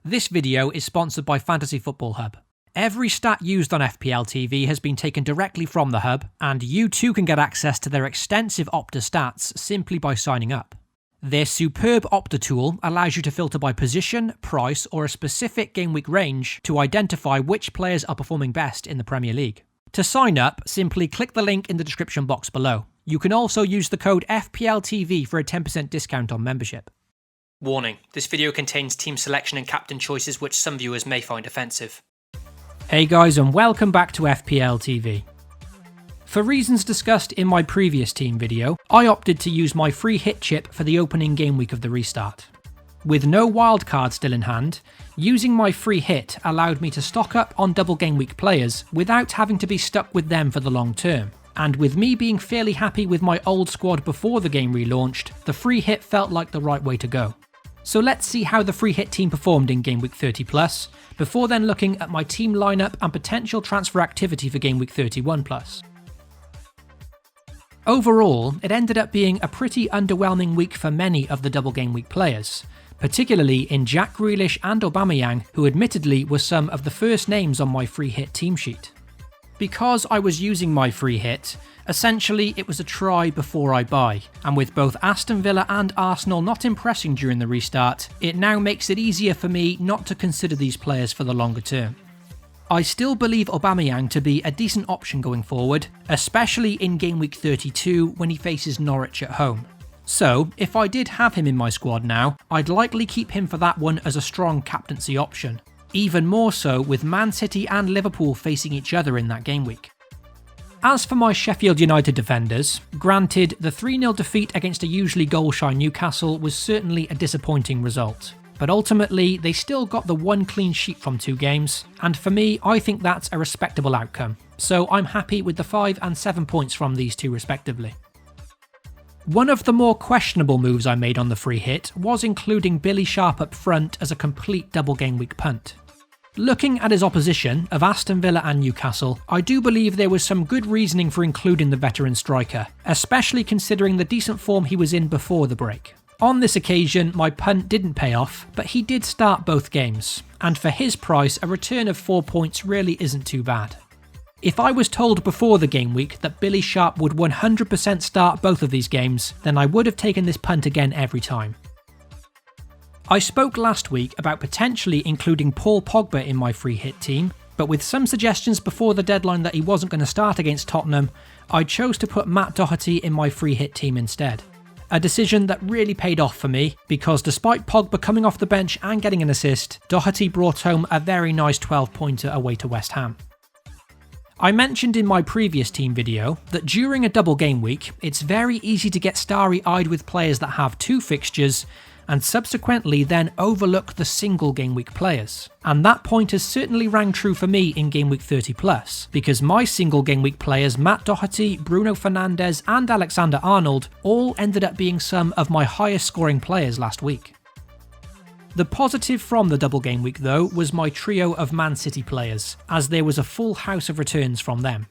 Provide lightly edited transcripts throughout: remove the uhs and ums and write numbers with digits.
This video is sponsored by Fantasy Football Hub. Every stat used on FPL TV has been taken directly from the hub, and you too can get access to their extensive Opta stats simply by signing up. Their superb Opta tool allows you to filter by position, price, or a specific game week range to identify which players are performing best in the Premier League. To sign up, simply click the link in the description box below. You can also use the code FPLTV for a 10% discount on membership. Warning, this video contains team selection and captain choices which some viewers may find offensive. Hey guys, and welcome back to FPL TV. For reasons discussed in my previous team video, I opted to use my free hit chip for the opening game week of the restart. With no wildcard still in hand, using my free hit allowed me to stock up on double game week players without having to be stuck with them for the long term. And with me being fairly happy with my old squad before the game relaunched, the free hit felt like the right way to go. So let's see how the free hit team performed in Game Week 30 Plus, before then looking at my team lineup and potential transfer activity for Game Week 31 Plus. Overall, it ended up being a pretty underwhelming week for many of the double game week players, particularly in Jack Grealish and Aubameyang, who admittedly were some of the first names on my free hit team sheet. Because I was using my free hit, essentially it was a try before I buy, and with both Aston Villa and Arsenal not impressing during the restart, it now makes it easier for me not to consider these players for the longer term. I still believe Aubameyang to be a decent option going forward, especially in Game Week 32 when he faces Norwich at home. So, if I did have him in my squad now, I'd likely keep him for that one as a strong captaincy option. Even more so with Man City and Liverpool facing each other in that game week. As for my Sheffield United defenders, granted the 3-0 defeat against a usually goal-shy Newcastle was certainly a disappointing result, but ultimately they still got the one clean sheet from 2 games, and for me I think that's a respectable outcome, so I'm happy with the 5 and 7 points from these two respectively. One of the more questionable moves I made on the free hit was including Billy Sharp up front as a complete double game week punt. Looking at his opposition of Aston Villa and Newcastle, I do believe there was some good reasoning for including the veteran striker, especially considering the decent form he was in before the break. On this occasion, my punt didn't pay off, but he did start both games, and for his price, a return of 4 points really isn't too bad. If I was told before the game week that Billy Sharp would 100% start both of these games, then I would have taken this punt again every time. I spoke last week about potentially including Paul Pogba in my free hit team, but with some suggestions before the deadline that he wasn't going to start against Tottenham, I chose to put Matt Doherty in my free hit team instead. A decision that really paid off for me, because despite Pogba coming off the bench and getting an assist, Doherty brought home a very nice 12-pointer away to West Ham. I mentioned in my previous team video that during a double game week, it's very easy to get starry-eyed with players that have 2 fixtures and subsequently then overlook the single game week players. And that point has certainly rang true for me in Game Week 30 Plus, because my single game week players Matt Doherty, Bruno Fernandez and Alexander-Arnold all ended up being some of my highest scoring players last week. The positive from the double game week though was my trio of Man City players, as there was a full house of returns from them.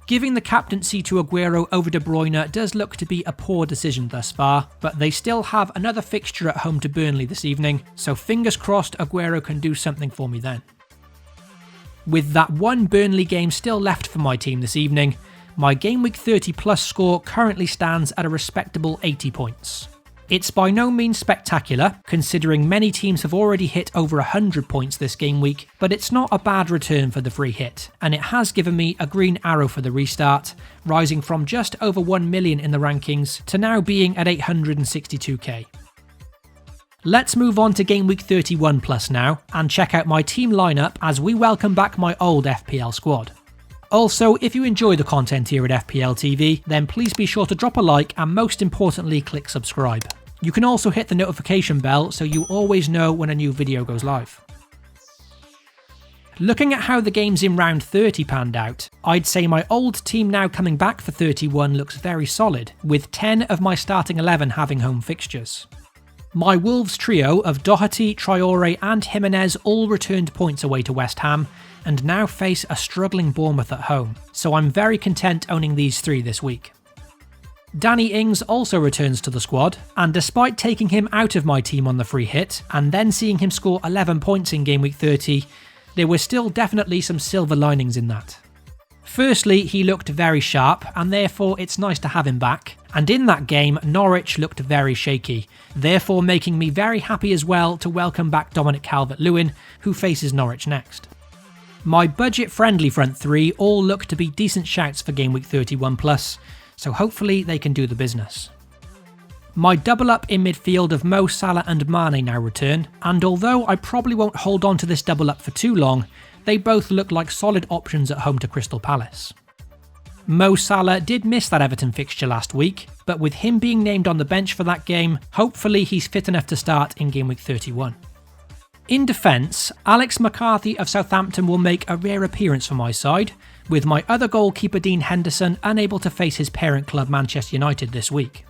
Giving the captaincy to Aguero over De Bruyne does look to be a poor decision thus far, but they still have another fixture at home to Burnley this evening, so fingers crossed Aguero can do something for me then. With that one Burnley game still left for my team this evening, my Game Week 30 Plus score currently stands at a respectable 80 points. It's by no means spectacular, considering many teams have already hit over 100 points this game week, but it's not a bad return for the free hit, and it has given me a green arrow for the restart, rising from just over 1 million in the rankings to now being at 862k. Let's move on to Game Week 31 Plus now, and check out my team lineup as we welcome back my old FPL squad. Also, if you enjoy the content here at FPL TV, then please be sure to drop a like and most importantly click subscribe. You can also hit the notification bell so you always know when a new video goes live. Looking at how the games in round 30 panned out, I'd say my old team now coming back for 31 looks very solid, with 10 of my starting 11 having home fixtures. My Wolves trio of Doherty, Traore and Jimenez all returned points away to West Ham, and now face a struggling Bournemouth at home, so I'm very content owning these 3 this week. Danny Ings also returns to the squad, and despite taking him out of my team on the free hit, and then seeing him score 11 points in game week 30, there were still definitely some silver linings in that. Firstly, he looked very sharp, and therefore it's nice to have him back, and in that game, Norwich looked very shaky, therefore making me very happy as well to welcome back Dominic Calvert-Lewin, who faces Norwich next. My budget-friendly front three all look to be decent shouts for game week 31 plus, so hopefully they can do the business. My double up in midfield of Mo Salah and Mane now return, and although I probably won't hold on to this double up for too long, they both look like solid options at home to Crystal Palace. Mo Salah did miss that Everton fixture last week, but with him being named on the bench for that game, hopefully he's fit enough to start in game week 31. In defence, Alex McCarthy of Southampton will make a rare appearance for my side, with my other goalkeeper Dean Henderson unable to face his parent club Manchester United this week.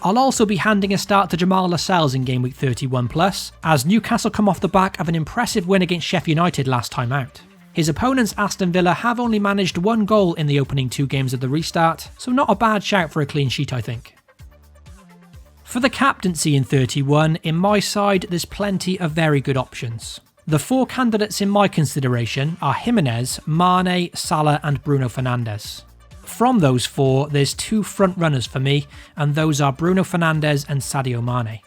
I'll also be handing a start to Jamal Lascelles in game week 31 plus, as Newcastle come off the back of an impressive win against Sheffield United last time out. His opponents Aston Villa have only managed one goal in the opening 2 games of the restart, so not a bad shout for a clean sheet I think. For the captaincy in 31, in my side there's plenty of very good options. The 4 candidates in my consideration are Jimenez, Mane, Salah and Bruno Fernandez. From those 4, there's 2 front runners for me, and those are Bruno Fernandez and Sadio Mane.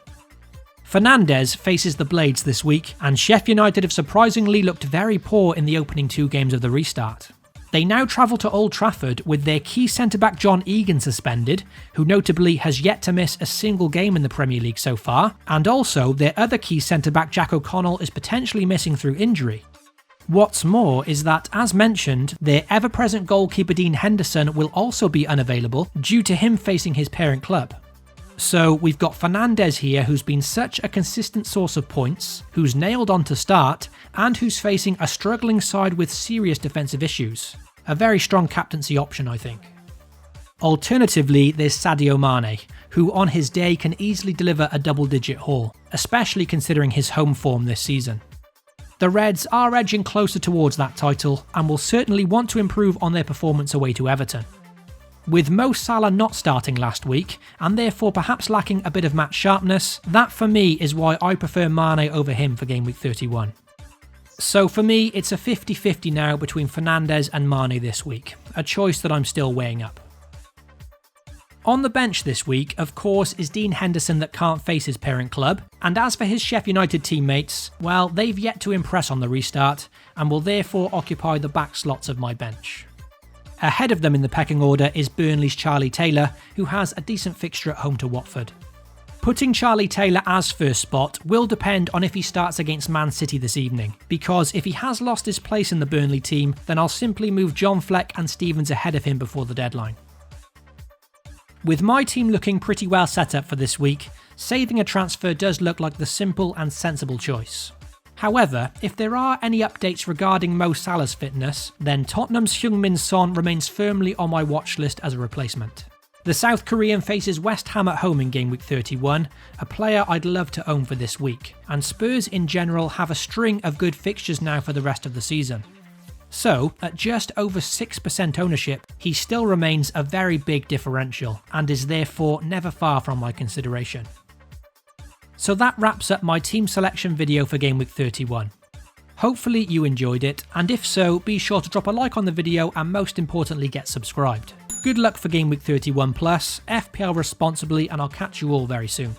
Fernandez faces the Blades this week, and Sheffield United have surprisingly looked very poor in the opening 2 games of the restart. They now travel to Old Trafford with their key centre-back John Egan suspended, who notably has yet to miss a single game in the Premier League so far, and also their other key centre-back Jack O'Connell is potentially missing through injury. What's more is that, as mentioned, their ever-present goalkeeper Dean Henderson will also be unavailable due to him facing his parent club. So we've got Fernandez here, who's been such a consistent source of points, who's nailed on to start, and who's facing a struggling side with serious defensive issues. A very strong captaincy option, I think. Alternatively, there's Sadio Mane, who on his day can easily deliver a double-digit haul, especially considering his home form this season. The Reds are edging closer towards that title, and will certainly want to improve on their performance away to Everton. With Mo Salah not starting last week, and therefore perhaps lacking a bit of match sharpness, that for me is why I prefer Mane over him for game week 31. So for me, it's a 50-50 now between Fernandez and Mane this week, a choice that I'm still weighing up. On the bench this week, of course, is Dean Henderson that can't face his parent club, and as for his Sheffield United teammates, well, they've yet to impress on the restart, and will therefore occupy the back slots of my bench. Ahead of them in the pecking order is Burnley's Charlie Taylor, who has a decent fixture at home to Watford. Putting Charlie Taylor as first spot will depend on if he starts against Man City this evening, because if he has lost his place in the Burnley team, then I'll simply move John Fleck and Stevens ahead of him before the deadline. With my team looking pretty well set up for this week, saving a transfer does look like the simple and sensible choice. However, if there are any updates regarding Mo Salah's fitness, then Tottenham's Heung-min Son remains firmly on my watch list as a replacement. The South Korean faces West Ham at home in game week 31, a player I'd love to own for this week, and Spurs in general have a string of good fixtures now for the rest of the season. So, at just over 6% ownership, he still remains a very big differential, and is therefore never far from my consideration. So that wraps up my team selection video for game week 31. Hopefully you enjoyed it, and if so, be sure to drop a like on the video and most importantly get subscribed. Good luck for game week 31 plus, FPL responsibly, and I'll catch you all very soon.